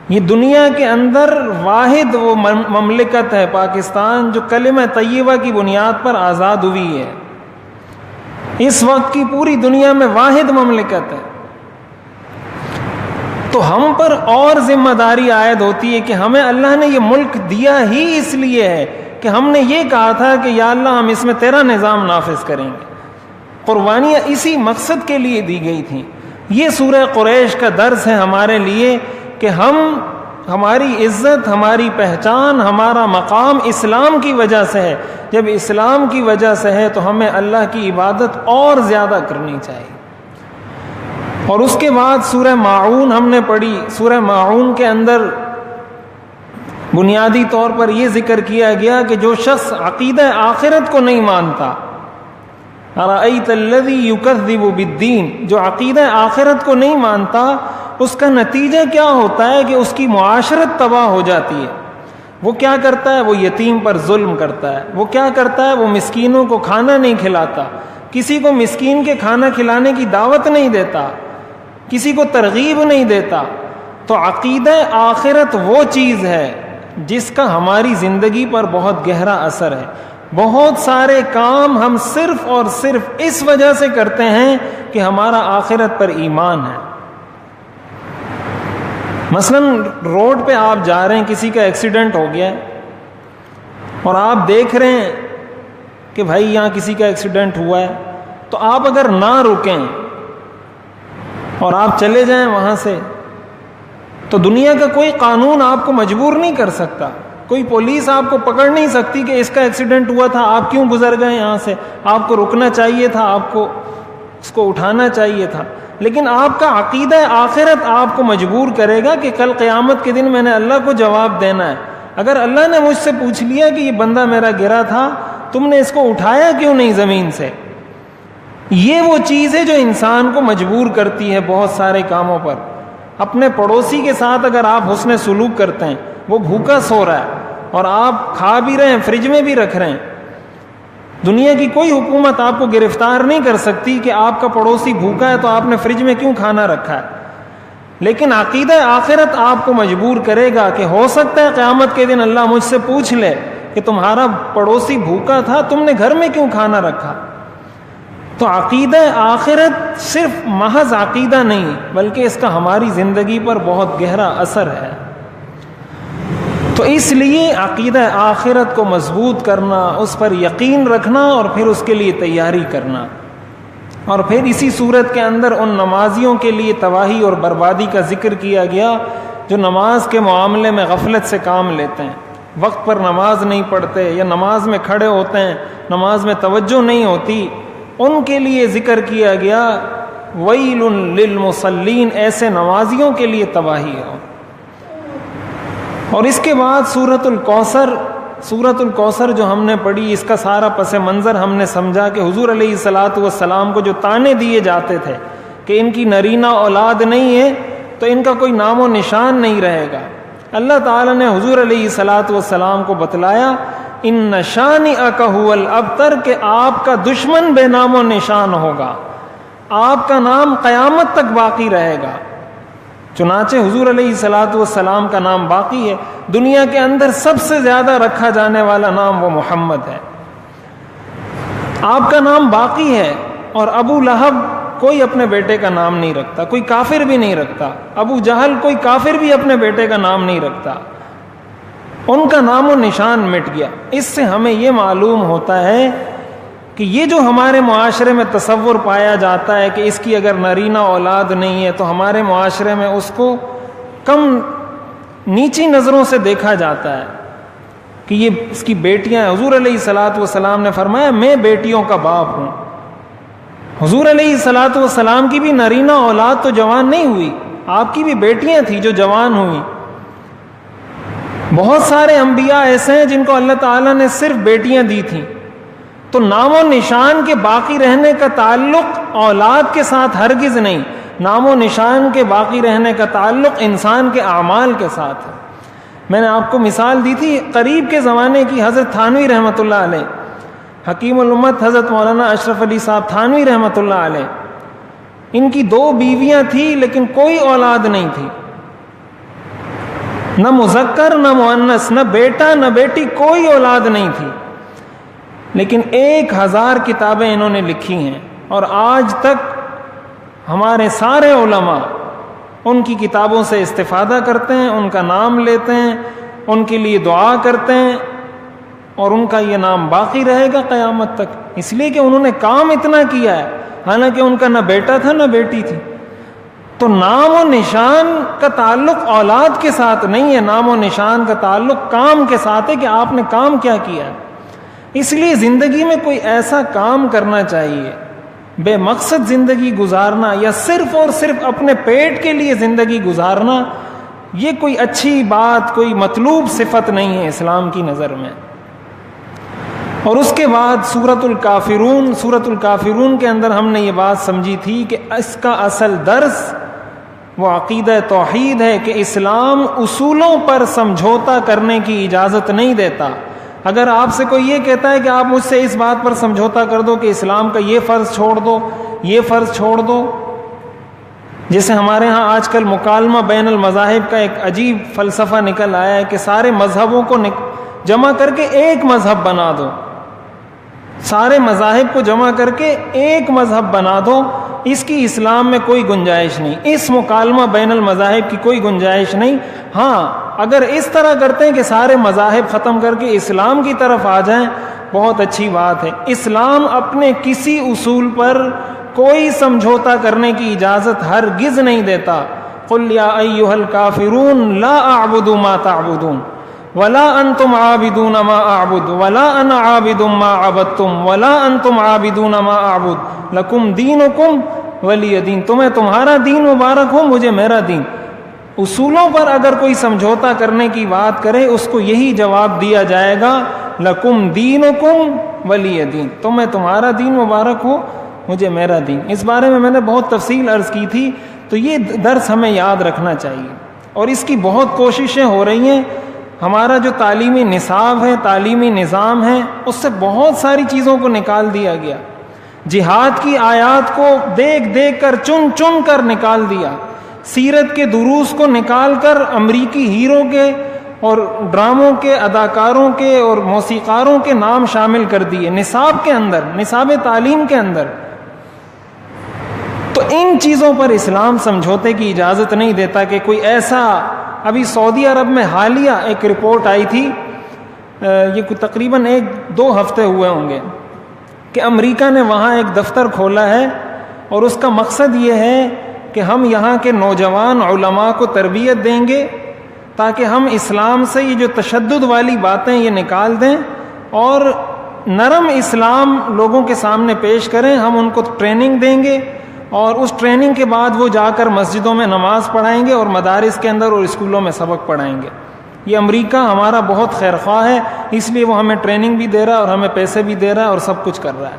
یہ دنیا کے اندر واحد وہ مملکت ہے پاکستان جو کلمہ طیبہ کی بنیاد پر آزاد ہوئی ہے. اس وقت کی پوری دنیا میں واحد مملکت ہے. تو ہم پر اور ذمہ داری عائد ہوتی ہے کہ ہمیں اللہ نے یہ ملک دیا ہی اس لیے ہے کہ ہم نے یہ کہا تھا کہ یا اللہ ہم اس میں تیرا نظام نافذ کریں گے. قربانیاں اسی مقصد کے لیے دی گئی تھیں. یہ سورہ قریش کا درس ہے ہمارے لیے کہ ہماری عزت, ہماری پہچان, ہمارا مقام اسلام کی وجہ سے ہے. جب اسلام کی وجہ سے ہے تو ہمیں اللہ کی عبادت اور زیادہ کرنی چاہیے. اور اس کے بعد سورہ ماعون ہم نے پڑھی. سورہ ماعون کے اندر بنیادی طور پر یہ ذکر کیا گیا کہ جو شخص عقیدہ آخرت کو نہیں مانتا, ارأیت الذی یکذب بالدین، جو عقیدہ آخرت کو نہیں مانتا اس کا نتیجہ کیا ہوتا ہے کہ اس کی معاشرت تباہ ہو جاتی ہے۔ وہ کیا کرتا ہے؟ وہ یتیم پر ظلم کرتا ہے، وہ کیا کرتا ہے؟ وہ مسکینوں کو کھانا نہیں کھلاتا، کسی کو مسکین کے کھانا کھلانے کی دعوت نہیں دیتا، کسی کو ترغیب نہیں دیتا۔ تو عقیدہ آخرت وہ چیز ہے جس کا ہماری زندگی پر بہت گہرا اثر ہے۔ بہت سارے کام ہم صرف اور صرف اس وجہ سے کرتے ہیں کہ ہمارا آخرت پر ایمان ہے۔ مثلا روڈ پہ آپ جا رہے ہیں، کسی کا ایکسیڈنٹ ہو گیا ہے اور آپ دیکھ رہے ہیں کہ بھائی یہاں کسی کا ایکسیڈنٹ ہوا ہے، تو آپ اگر نہ رکیں اور آپ چلے جائیں وہاں سے، تو دنیا کا کوئی قانون آپ کو مجبور نہیں کر سکتا، کوئی پولیس آپ کو پکڑ نہیں سکتی کہ اس کا ایکسیڈنٹ ہوا تھا، آپ کیوں گزر گئے یہاں سے، آپ کو رکنا چاہیے تھا، آپ کو اس کو اٹھانا چاہیے تھا۔ لیکن آپ کا عقیدہ آخرت آپ کو مجبور کرے گا کہ کل قیامت کے دن میں نے اللہ کو جواب دینا ہے۔ اگر اللہ نے مجھ سے پوچھ لیا کہ یہ بندہ میرا گرا تھا، تم نے اس کو اٹھایا کیوں نہیں زمین سے؟ یہ وہ چیز ہے جو انسان کو مجبور کرتی ہے بہت سارے کاموں پر۔ اپنے پڑوسی کے ساتھ اگر آپ حسن سلوک کرتے ہیں، وہ بھوکا سو رہا ہے اور آپ کھا بھی رہے ہیں، فریج میں بھی رکھ رہے ہیں، دنیا کی کوئی حکومت آپ کو گرفتار نہیں کر سکتی کہ آپ کا پڑوسی بھوکا ہے تو آپ نے فریج میں کیوں کھانا رکھا ہے۔ لیکن عقیدہ آخرت آپ کو مجبور کرے گا کہ ہو سکتا ہے قیامت کے دن اللہ مجھ سے پوچھ لے کہ تمہارا پڑوسی بھوکا تھا، تم نے گھر میں کیوں کھانا رکھا؟ تو عقیدہ آخرت صرف محض عقیدہ نہیں، بلکہ اس کا ہماری زندگی پر بہت گہرا اثر ہے۔ تو اس لیے عقیدہ آخرت کو مضبوط کرنا، اس پر یقین رکھنا اور پھر اس کے لیے تیاری کرنا۔ اور پھر اسی صورت کے اندر ان نمازیوں کے لیے تباہی اور بربادی کا ذکر کیا گیا جو نماز کے معاملے میں غفلت سے کام لیتے ہیں، وقت پر نماز نہیں پڑھتے یا نماز میں کھڑے ہوتے ہیں، نماز میں توجہ نہیں ہوتی، ان کے لیے ذکر کیا گیا ویل للمصلین، ایسے نمازیوں کے لیے تباہی ہو۔ اور اس کے بعد سورۃ الکوثر جو ہم نے پڑھی، اس کا سارا پس منظر ہم نے سمجھا کہ حضور علیہ الصلاۃ والسلام کو جو طعنے دیے جاتے تھے کہ ان کی نرینہ اولاد نہیں ہے تو ان کا کوئی نام و نشان نہیں رہے گا، اللہ تعالیٰ نے حضور علیہ الصلاۃ والسلام کو بتلایا ان شانئک ھو الابتر، کہ آپ کا دشمن بے نام و نشان ہوگا، آپ کا نام قیامت تک باقی رہے گا۔ چنانچہ حضور علیہ الصلاۃ والسلام کا نام باقی ہے، دنیا کے اندر سب سے زیادہ رکھا جانے والا نام وہ محمد ہے، آپ کا نام باقی ہے۔ اور ابو لہب کوئی اپنے بیٹے کا نام نہیں رکھتا، کوئی کافر بھی نہیں رکھتا، ابو جہل کوئی کافر بھی اپنے بیٹے کا نام نہیں رکھتا، ان کا نام و نشان مٹ گیا۔ اس سے ہمیں یہ معلوم ہوتا ہے کہ یہ جو ہمارے معاشرے میں تصور پایا جاتا ہے کہ اس کی اگر نرینہ اولاد نہیں ہے تو ہمارے معاشرے میں اس کو کم نیچی نظروں سے دیکھا جاتا ہے کہ یہ اس کی بیٹیاں ہیں۔ حضور علیہ الصلاۃ والسلام نے فرمایا میں بیٹیوں کا باپ ہوں۔ حضور علیہ الصلاۃ والسلام کی بھی نرینہ اولاد تو جوان نہیں ہوئی، آپ کی بھی بیٹیاں تھیں جو جوان ہوئیں۔ بہت سارے انبیاء ایسے ہیں جن کو اللہ تعالیٰ نے صرف بیٹیاں دی تھیں۔ تو نام و نشان کے باقی رہنے کا تعلق اولاد کے ساتھ ہرگز نہیں، نام و نشان کے باقی رہنے کا تعلق انسان کے اعمال کے ساتھ ہے۔ میں نے آپ کو مثال دی تھی قریب کے زمانے کی، حضرت تھانوی رحمۃ اللہ علیہ، حکیم الامت حضرت مولانا اشرف علی صاحب تھانوی رحمۃ اللہ علیہ، ان کی 2 بیویاں تھیں لیکن کوئی اولاد نہیں تھی، نہ مذکر نہ مؤنث، نہ بیٹا نہ بیٹی، کوئی اولاد نہیں تھی، لیکن 1000 کتابیں انہوں نے لکھی ہیں، اور آج تک ہمارے سارے علماء ان کی کتابوں سے استفادہ کرتے ہیں، ان کا نام لیتے ہیں، ان کے لیے دعا کرتے ہیں، اور ان کا یہ نام باقی رہے گا قیامت تک، اس لیے کہ انہوں نے کام اتنا کیا ہے، حالانکہ ان کا نہ بیٹا تھا نہ بیٹی تھی۔ تو نام و نشان کا تعلق اولاد کے ساتھ نہیں ہے، نام و نشان کا تعلق کام کے ساتھ ہے کہ آپ نے کام کیا کیا ہے۔ اس لیے زندگی میں کوئی ایسا کام کرنا چاہیے، بے مقصد زندگی گزارنا یا صرف اور صرف اپنے پیٹ کے لیے زندگی گزارنا، یہ کوئی اچھی بات، کوئی مطلوب صفت نہیں ہے اسلام کی نظر میں۔ اور اس کے بعد سورۃ الکافرون کے اندر ہم نے یہ بات سمجھی تھی کہ اس کا اصل درس وہ عقیدہ توحید ہے کہ اسلام اصولوں پر سمجھوتا کرنے کی اجازت نہیں دیتا. اگر آپ سے کوئی یہ کہتا ہے کہ آپ مجھ سے اس بات پر سمجھوتا کر دو کہ اسلام کا یہ فرض چھوڑ دو، یہ فرض چھوڑ دو، جیسے ہمارے ہاں آج کل مکالمہ بین المذاہب کا ایک عجیب فلسفہ نکل آیا ہے کہ سارے مذہبوں کو جمع کر کے ایک مذہب بنا دو، سارے مذاہب کو جمع کر کے ایک مذہب بنا دو. اس کی اسلام میں کوئی گنجائش نہیں، اس مکالمہ بین المذاہب کی کوئی گنجائش نہیں. ہاں اگر اس طرح کرتے ہیں کہ سارے مذاہب ختم کر کے اسلام کی طرف آ جائیں، بہت اچھی بات ہے. اسلام اپنے کسی اصول پر کوئی سمجھوتا کرنے کی اجازت ہرگز نہیں دیتا. قل یا ایھا الکافرون لا اعبد ما تعبدون ولا انتم عابدون ما اعبد ولا انا عابد ما عبدتم ولا انتم عابدون ما اعبد لکم دینکم ولی دین. تمہیں تمہارا دین مبارک ہو، مجھے میرا دین. اصولوں پر اگر کوئی سمجھوتا کرنے کی بات کرے اس کو یہی جواب دیا جائے گا لکم دینکم ولی دین. تمہیں تمہارا دین مبارک ہو، مجھے میرا دین. اس بارے میں نے بہت تفصیل عرض کی تھی، تو یہ درس ہمیں یاد رکھنا چاہیے اور اس کی بہت کوششیں ہو رہی ہیں. ہمارا جو تعلیمی نصاب ہے، تعلیمی نظام ہے، اس سے بہت ساری چیزوں کو نکال دیا گیا. جہاد کی آیات کو دیکھ دیکھ کر چن چن کر نکال دیا. سیرت کے دروس کو نکال کر امریکی ہیرو کے اور ڈراموں کے اداکاروں کے اور موسیقاروں کے نام شامل کر دیے نصاب کے اندر، نصاب تعلیم کے اندر. تو ان چیزوں پر اسلام سمجھوتے کی اجازت نہیں دیتا کہ کوئی ایسا. ابھی سعودی عرب میں حالیہ ایک رپورٹ آئی تھی، یہ تقریباً 1-2 ہفتے ہوئے ہوں گے، کہ امریکہ نے وہاں ایک دفتر کھولا ہے اور اس کا مقصد یہ ہے کہ ہم یہاں کے نوجوان علماء کو تربیت دیں گے تاکہ ہم اسلام سے یہ جو تشدد والی باتیں یہ نکال دیں اور نرم اسلام لوگوں کے سامنے پیش کریں. ہم ان کو ٹریننگ دیں گے اور اس ٹریننگ کے بعد وہ جا کر مسجدوں میں نماز پڑھائیں گے اور مدارس کے اندر اور اسکولوں میں سبق پڑھائیں گے. یہ امریکہ ہمارا بہت خیر خواہ ہے، اس لیے وہ ہمیں ٹریننگ بھی دے رہا ہے اور ہمیں پیسے بھی دے رہا ہے اور سب کچھ کر رہا ہے.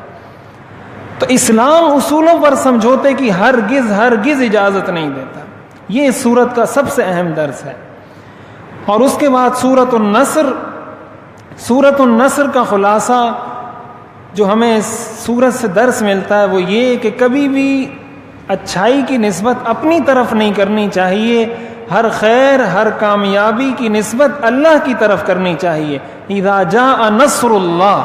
تو اسلام اصولوں پر سمجھوتے کی ہرگز اجازت نہیں دیتا. یہ اس سورت کا سب سے اہم درس ہے. اور اس کے بعد سورت النصر کا خلاصہ جو ہمیں اس سورت سے درس ملتا ہے وہ یہ کہ کبھی بھی اچھائی کی نسبت اپنی طرف نہیں کرنی چاہیے. ہر خیر، ہر کامیابی کی نسبت اللہ کی طرف کرنی چاہیے. اذا جاء نصر اللہ.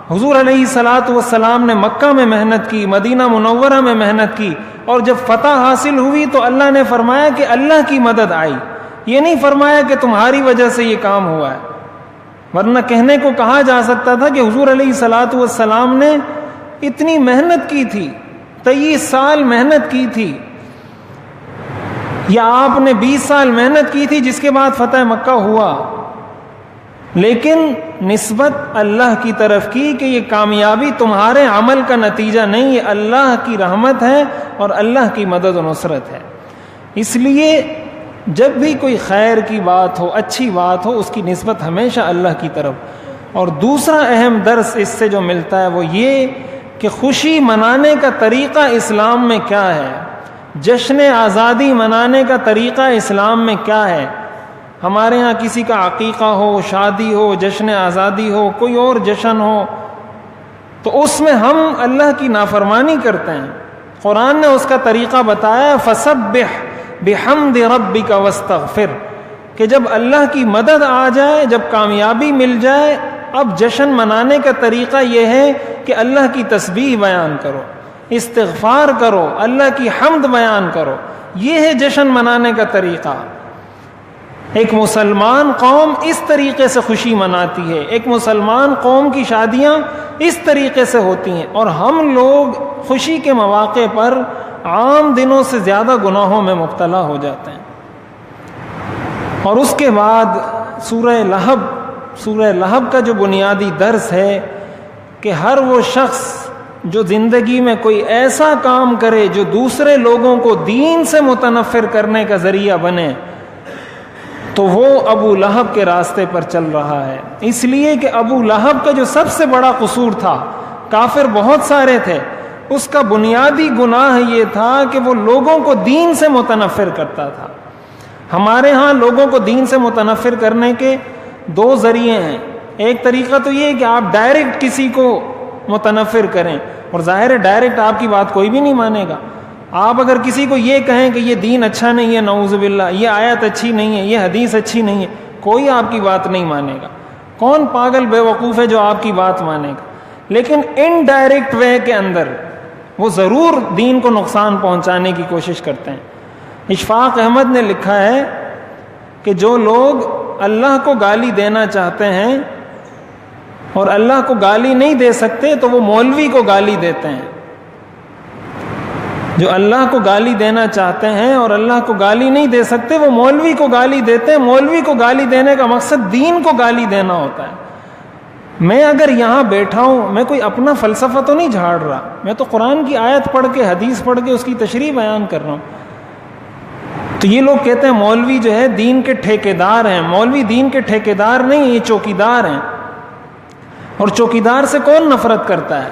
حضور علیہ الصلاۃ والسلام نے مکہ میں محنت کی، مدینہ منورہ میں محنت کی، اور جب فتح حاصل ہوئی تو اللہ نے فرمایا کہ اللہ کی مدد آئی. یہ نہیں فرمایا کہ تمہاری وجہ سے یہ کام ہوا ہے، ورنہ کہنے کو کہا جا سکتا تھا کہ حضور علیہ الصلاۃ والسلام نے اتنی محنت کی تھی، 23 سال محنت کی تھی، یا آپ نے 20 سال محنت کی تھی جس کے بعد فتح مکہ ہوا، لیکن نسبت اللہ کی طرف کی کہ یہ کامیابی تمہارے عمل کا نتیجہ نہیں، یہ اللہ کی رحمت ہے اور اللہ کی مدد و نصرت ہے. اس لیے جب بھی کوئی خیر کی بات ہو، اچھی بات ہو، اس کی نسبت ہمیشہ اللہ کی طرف. اور دوسرا اہم درس اس سے جو ملتا ہے وہ یہ کہ خوشی منانے کا طریقہ اسلام میں کیا ہے، جشن آزادی منانے کا طریقہ اسلام میں کیا ہے. ہمارے ہاں کسی کا عقیقہ ہو، شادی ہو، جشن آزادی ہو، کوئی اور جشن ہو، تو اس میں ہم اللہ کی نافرمانی کرتے ہیں. قرآن نے اس کا طریقہ بتایا، فسبح بحمد ربک واستغفر، کہ جب اللہ کی مدد آ جائے، جب کامیابی مل جائے، اب جشن منانے کا طریقہ یہ ہے کہ اللہ کی تسبیح بیان کرو، استغفار کرو، اللہ کی حمد بیان کرو. یہ ہے جشن منانے کا طریقہ. ایک مسلمان قوم اس طریقے سے خوشی مناتی ہے، ایک مسلمان قوم کی شادیاں اس طریقے سے ہوتی ہیں، اور ہم لوگ خوشی کے مواقع پر عام دنوں سے زیادہ گناہوں میں مبتلا ہو جاتے ہیں. اور اس کے بعد سورہ لہب کا جو بنیادی درس ہے کہ ہر وہ شخص جو زندگی میں کوئی ایسا کام کرے جو دوسرے لوگوں کو دین سے متنفر کرنے کا ذریعہ بنے، تو وہ ابو لہب کے راستے پر چل رہا ہے، اس لیے کہ ابو لہب کا جو سب سے بڑا قصور تھا، کافر بہت سارے تھے، اس کا بنیادی گناہ یہ تھا کہ وہ لوگوں کو دین سے متنفر کرتا تھا۔ ہمارے ہاں لوگوں کو دین سے متنفر کرنے کے دو ذریعے ہیں۔ ایک طریقہ تو یہ کہ آپ ڈائریکٹ کسی کو متنفر کریں، اور ظاہر ہے ڈائریکٹ آپ کی بات کوئی بھی نہیں مانے گا۔ آپ اگر کسی کو یہ کہیں کہ یہ دین اچھا نہیں ہے، نعوذ باللہ، یہ آیت اچھی نہیں ہے، یہ حدیث اچھی نہیں ہے، کوئی آپ کی بات نہیں مانے گا۔ کون پاگل بے وقوف ہے جو آپ کی بات مانے گا؟ لیکن انڈائریکٹ وے کے اندر وہ ضرور دین کو نقصان پہنچانے کی کوشش کرتے ہیں۔ اشفاق احمد نے لکھا ہے کہ جو لوگ اللہ کو گالی دینا چاہتے ہیں اور اللہ کو گالی نہیں دے سکتے تو وہ مولوی کو گالی دیتے ہیں۔ جو اللہ کو گالی دینا چاہتے ہیں اور اللہ کو گالی نہیں دے سکتے وہ مولوی کو گالی دیتے ہیں۔ مولوی کو گالی دینے کا مقصد دین کو گالی دینا ہوتا ہے۔ میں اگر یہاں بیٹھا ہوں، میں کوئی اپنا فلسفہ تو نہیں جھاڑ رہا، میں تو قرآن کی آیت پڑھ کے، حدیث پڑھ کے اس کی تشریح بیان کر رہا ہوں۔ تو یہ لوگ کہتے ہیں مولوی جو ہے دین کے ٹھیکیدار ہیں۔ مولوی دین کے ٹھیکیدار نہیں، یہ چوکیدار ہیں۔ اور چوکیدار سے کون نفرت کرتا ہے؟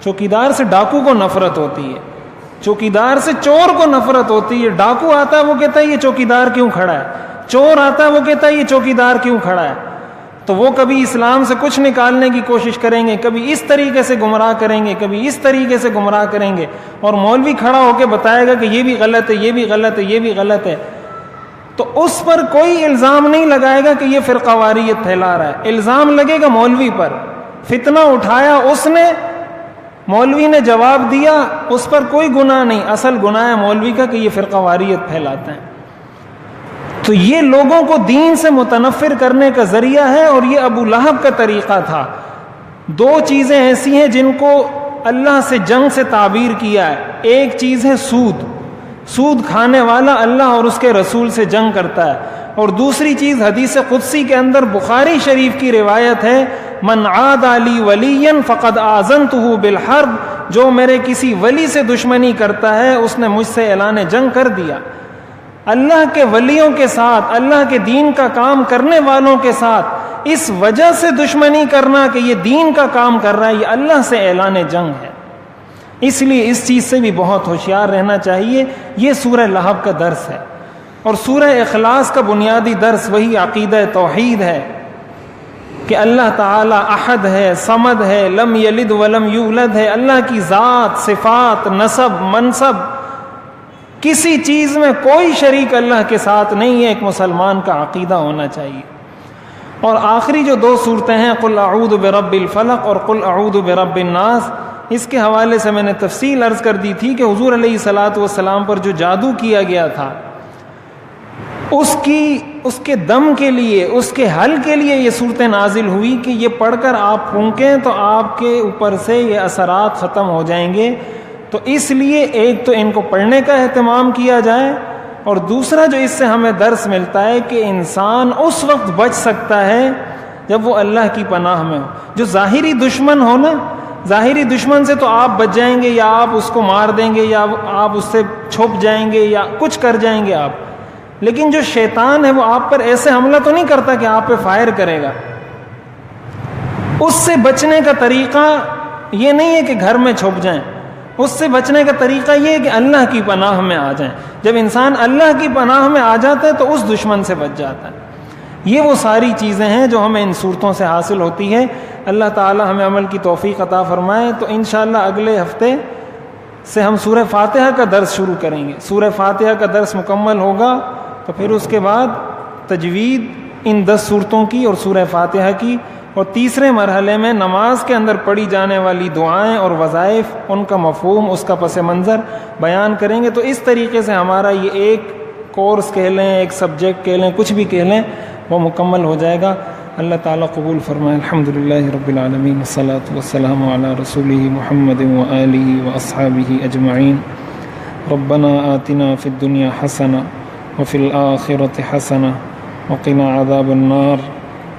چوکیدار سے ڈاکو کو نفرت ہوتی ہے، چوکیدار سے چور کو نفرت ہوتی ہے۔ ڈاکو آتا ہے وہ کہتا ہے یہ چوکیدار کیوں کھڑا ہے، چور آتا ہے وہ کہتا ہے یہ چوکیدار کیوں کھڑا ہے۔ تو وہ کبھی اسلام سے کچھ نکالنے کی کوشش کریں گے، کبھی اس طریقے سے گمراہ کریں گے، کبھی اس طریقے سے گمراہ کریں گے، اور مولوی کھڑا ہو کے بتائے گا کہ یہ بھی غلط ہے، یہ بھی غلط ہے، یہ بھی غلط ہے۔ تو اس پر کوئی الزام نہیں لگائے گا کہ یہ فرقہ واریت پھیلا رہا ہے، الزام لگے گا مولوی پر۔ فتنہ اٹھایا اس نے، مولوی نے جواب دیا، اس پر کوئی گناہ نہیں، اصل گناہ ہے مولوی کا کہ یہ فرقہ واریت پھیلاتے ہیں۔ تو یہ لوگوں کو دین سے متنفر کرنے کا ذریعہ ہے، اور یہ ابو لہب کا طریقہ تھا۔ دو چیزیں ایسی ہیں جن کو اللہ سے جنگ سے تعبیر کیا ہے۔ ایک چیز ہے سود، سود کھانے والا اللہ اور اس کے رسول سے جنگ کرتا ہے، اور دوسری چیز حدیث قدسی کے اندر بخاری شریف کی روایت ہے، من عاد لی ولیا فقد آذنتہ بالحرب، جو میرے کسی ولی سے دشمنی کرتا ہے اس نے مجھ سے اعلان جنگ کر دیا۔ اللہ کے ولیوں کے ساتھ، اللہ کے دین کا کام کرنے والوں کے ساتھ اس وجہ سے دشمنی کرنا کہ یہ دین کا کام کر رہا ہے، یہ اللہ سے اعلان جنگ ہے۔ اس لیے اس چیز سے بھی بہت ہوشیار رہنا چاہیے۔ یہ سورہ لہب کا درس ہے، اور سورہ اخلاص کا بنیادی درس وہی عقیدہ توحید ہے کہ اللہ تعالی احد ہے، صمد ہے، لم یلد ولم یولد ہے۔ اللہ کی ذات، صفات، نسب، منصب، کسی چیز میں کوئی شریک اللہ کے ساتھ نہیں ہے، ایک مسلمان کا عقیدہ ہونا چاہیے۔ اور آخری جو دو صورتیں ہیں، قل اعوذ برب الفلق اور قل اعوذ برب الناس، اس کے حوالے سے میں نے تفصیل عرض کر دی تھی کہ حضور علیہ الصلاۃ والسلام پر جو جادو کیا گیا تھا، اس کے دم کے لیے، اس کے حل کے لیے یہ صورتیں نازل ہوئی کہ یہ پڑھ کر آپ پھونکیں تو آپ کے اوپر سے یہ اثرات ختم ہو جائیں گے۔ تو اس لیے ایک تو ان کو پڑھنے کا اہتمام کیا جائے، اور دوسرا جو اس سے ہمیں درس ملتا ہے کہ انسان اس وقت بچ سکتا ہے جب وہ اللہ کی پناہ میں ہو۔ جو ظاہری دشمن ہو نا، ظاہری دشمن سے تو آپ بچ جائیں گے، یا آپ اس کو مار دیں گے، یا آپ اس سے چھپ جائیں گے، یا کچھ کر جائیں گے آپ۔ لیکن جو شیطان ہے وہ آپ پر ایسے حملہ تو نہیں کرتا کہ آپ پہ فائر کرے گا۔ اس سے بچنے کا طریقہ یہ نہیں ہے کہ گھر میں چھپ جائیں، اس سے بچنے کا طریقہ یہ ہے کہ اللہ کی پناہ میں آ جائیں۔ جب انسان اللہ کی پناہ میں آ جاتا ہے تو اس دشمن سے بچ جاتا ہے۔ یہ وہ ساری چیزیں ہیں جو ہمیں ان صورتوں سے حاصل ہوتی ہے۔ اللہ تعالی ہمیں عمل کی توفیق عطا فرمائے۔ تو انشاءاللہ اگلے ہفتے سے ہم سورہ فاتحہ کا درس شروع کریں گے۔ سورہ فاتحہ کا درس مکمل ہوگا تو پھر اس کے بعد تجوید ان 10 صورتوں کی اور سورہ فاتحہ کی، اور تیسرے مرحلے میں نماز کے اندر پڑھی جانے والی دعائیں اور وظائف، ان کا مفہوم، اس کا پس منظر بیان کریں گے۔ تو اس طریقے سے ہمارا یہ ایک کورس کہہ لیں، ایک سبجیکٹ کہہ لیں، کچھ بھی کہہ لیں، وہ مکمل ہو جائے گا۔ اللہ تعالیٰ قبول فرمائے۔ الحمدللہ رب العالمین، والصلاة والسلام علی رسولہ محمد وآلہ واصحابہ اجمعین۔ ربنا آتنا فی الدنیا حسنہ وفی الآخرۃ حسنہ وقنا عذاب النار۔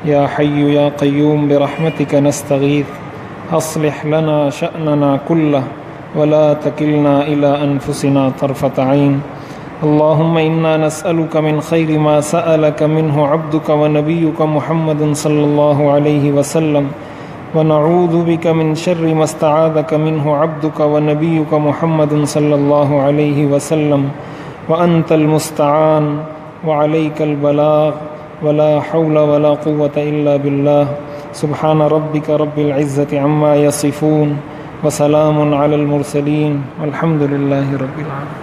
یا حی یا قیوم برحمتک نستغیث اصلح لنا شأننا کلہ ولا تکلنا الی انفسنا طرفۃ عین اللهم إنا نسألك من خير ما سألك منه عبدك ونبيك محمد صلى الله عليه وسلم ونعوذ بك من شر ما استعاذك منه عبدك ونبيك محمد صلى الله عليه وسلم وأنت المستعان وعليك البلاغ ولا حول ولا قوة إلا بالله سبحان ربك رب العزة عما يصفون وسلام على المرسلين والحمد لله رب العالمين.